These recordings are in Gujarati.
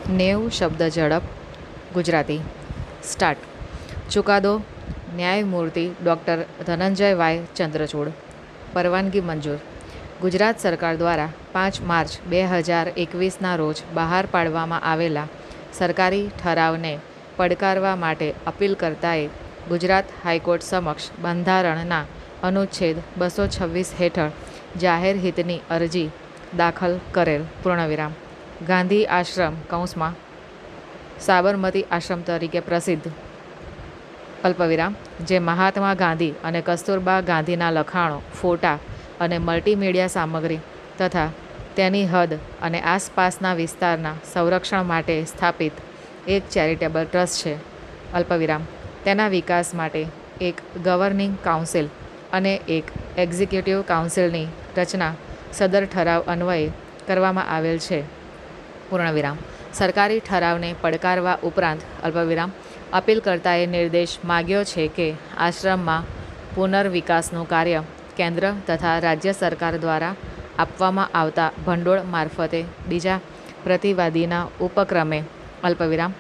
90 શબ્દ ઝડપ ગુજરાતી સ્ટાર્ટ. ચુકાદો ન્યાયમૂર્તિ ડૉક્ટર ધનંજય વાય ચંદ્રચૂડ. પરવાનગી મંજૂર. ગુજરાત સરકાર દ્વારા 5 માર્ચ 2021ના રોજ બહાર પાડવામાં આવેલા સરકારી ઠરાવને પડકારવા માટે અપીલકર્તાએ ગુજરાત હાઈકોર્ટ સમક્ષ બંધારણના અનુચ્છેદ 226 હેઠળ જાહેર હિતની અરજી દાખલ કરેલ. પૂર્ણવિરામ. ગાંધી આશ્રમ કૌંસમાં સાબરમતી આશ્રમ તરીકે પ્રસિદ્ધ અલ્પવિરામ, જે મહાત્મા ગાંધી અને કસ્તુરબા ગાંધીના લખાણો, ફોટા અને મલ્ટીમીડિયા સામગ્રી તથા તેની હદ અને આસપાસના વિસ્તારના સંરક્ષણ માટે સ્થાપિત એક ચેરિટેબલ ટ્રસ્ટ છે. અલ્પવિરામ. તેના વિકાસ માટે એક ગવર્નિંગ કાઉન્સિલ અને એક એક્ઝિક્યુટિવ કાઉન્સિલની રચના સદર ઠરાવ અન્વયે કરવામાં આવેલ છે. પૂર્ણવિરામ. સરકારી ઠરાવને પડકારવા ઉપરાંત અલ્પવિરામ અપીલકર્તાએ નિર્દેશ માગ્યો છે કે આશ્રમમાં પુનર્વિકાસનું કાર્ય કેન્દ્ર તથા રાજ્ય સરકાર દ્વારા આપવામાં આવતા ભંડોળ મારફતે બીજા પ્રતિવાદીના ઉપક્રમે અલ્પવિરામ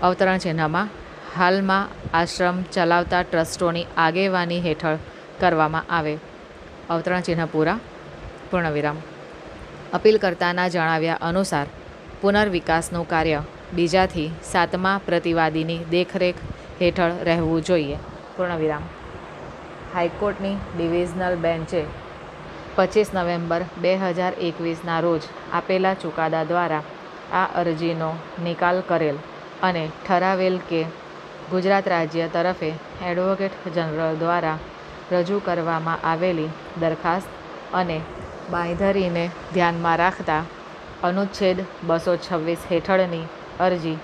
અવતરણ ચિહ્નમાં હાલમાં આશ્રમ ચલાવતા ટ્રસ્ટોની આગેવાની હેઠળ કરવામાં આવે. અવતરણ ચિહ્ન પૂરા. પૂર્ણવિરામ. અપીલકર્તાના જણાવ્યા અનુસાર પુનર્વિકાસનું કાર્ય બીજાથી સાતમા પ્રતિવાદીની દેખરેખ હેઠળ રહેવું જોઈએ. પૂર્ણવિરામ. હાઈકોર્ટની ડિવિઝનલ બેન્ચે 25 નવેમ્બર 2021ના રોજ આપેલા ચુકાદા દ્વારા આ અરજીનો નિકાલ કરેલ અને ઠરાવેલ કે ગુજરાત રાજ્ય તરફે એડવોકેટ જનરલ દ્વારા રજૂ કરવામાં આવેલી દરખાસ્ત અને બાંયધરીને ધ્યાનમાં રાખતા અનુચ્છેદ 226 હેઠળની અરજી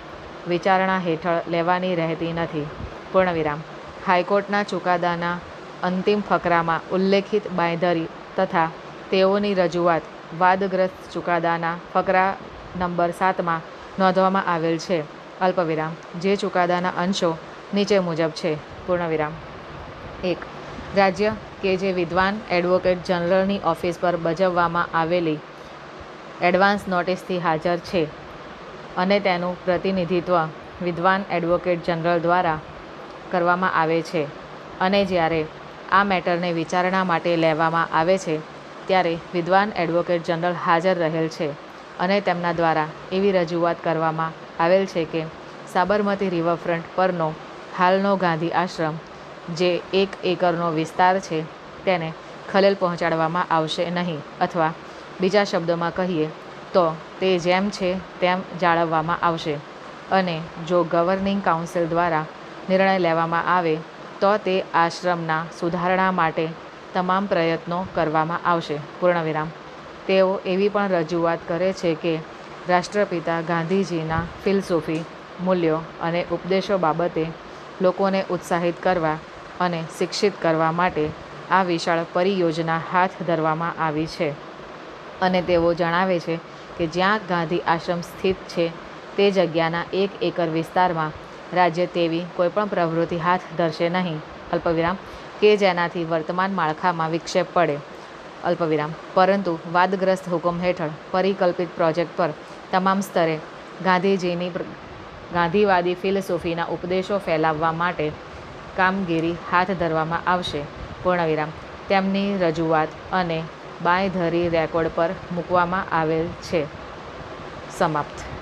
વિચારણા હેઠળ લેવાની રહેતી નથી. પૂર્ણવિરામ. હાઈકોર્ટના ચુકાદાના અંતિમ ફકરામાં ઉલ્લેખિત બાંયધરી તથા તેઓની રજૂઆત વાદગ્રસ્ત ચુકાદાના ફકરા નંબર 7માં નોંધવામાં આવેલ છે. અલ્પવિરામ. જે ચુકાદાના અંશો નીચે મુજબ છે. પૂર્ણવિરામ. 1. રાજ્ય કે જે વિદ્વાન એડવોકેટ જનરલની ઓફિસ પર બજાવવામાં આવેલી એડવાન્સ નોટિસથી હાજર છે અને તેનું પ્રતિનિધિત્વ વિદ્વાન એડવોકેટ જનરલ દ્વારા કરવામાં આવે છે અને જ્યારે આ મેટરને વિચારણા માટે લેવામાં આવે છે ત્યારે વિદ્વાન એડવોકેટ જનરલ હાજર રહેલ છે અને તેમના દ્વારા એવી રજૂઆત કરવામાં આવેલ છે કે સાબરમતી રિવરફ્રન્ટ પરનો હાલનો ગાંધી આશ્રમ જે 1 એકરનો વિસ્તાર છે તેને ખલેલ પહોંચાડવામાં આવશે નહીં, અથવા બીજા શબ્દોમાં કહીએ તો તે જેમ છે તેમ જાળવવામાં આવશે અને જો ગવર્નિંગ કાઉન્સિલ દ્વારા નિર્ણય લેવામાં આવે તો તે આશ્રમના સુધારણા માટે તમામ પ્રયત્નો કરવામાં આવશે. પૂર્ણવિરામ. તેઓ એવી પણ રજૂઆત કરે છે કે રાષ્ટ્રપિતા ગાંધીજીના ફિલસૂફી, મૂલ્યો અને ઉપદેશો બાબતે લોકોને ઉત્સાહિત કરવા અને શિક્ષિત કરવા માટે આ વિશાળ પરિયોજના હાથ ધરવામાં આવી છે અને તેઓ જણાવે છે કે જ્યાં ગાંધી આશ્રમ સ્થિત છે તે જગ્યાના 1 એકર વિસ્તારમાં રાજ્ય તેવી કોઈપણ પ્રવૃત્તિ હાથ ધરશે નહીં. અલ્પવિરામ. કે જેનાથી વર્તમાન માળખામાં વિક્ષેપ પડે. અલ્પવિરામ. પરંતુ વાદગ્રસ્ત હુકમ હેઠળ પરિકલ્પિત પ્રોજેક્ટ પર તમામ સ્તરે ગાંધીજીની ગાંધીવાદી ફિલસૂફીના ઉપદેશો ફેલાવવા માટે કામગીરી હાથ ધરવામાં આવશે. પૂર્ણવિરામ. તેમની રજૂઆત અને બાંયધરી રેકોર્ડ પર મૂકવામાં આવેલ છે. સમાપ્ત.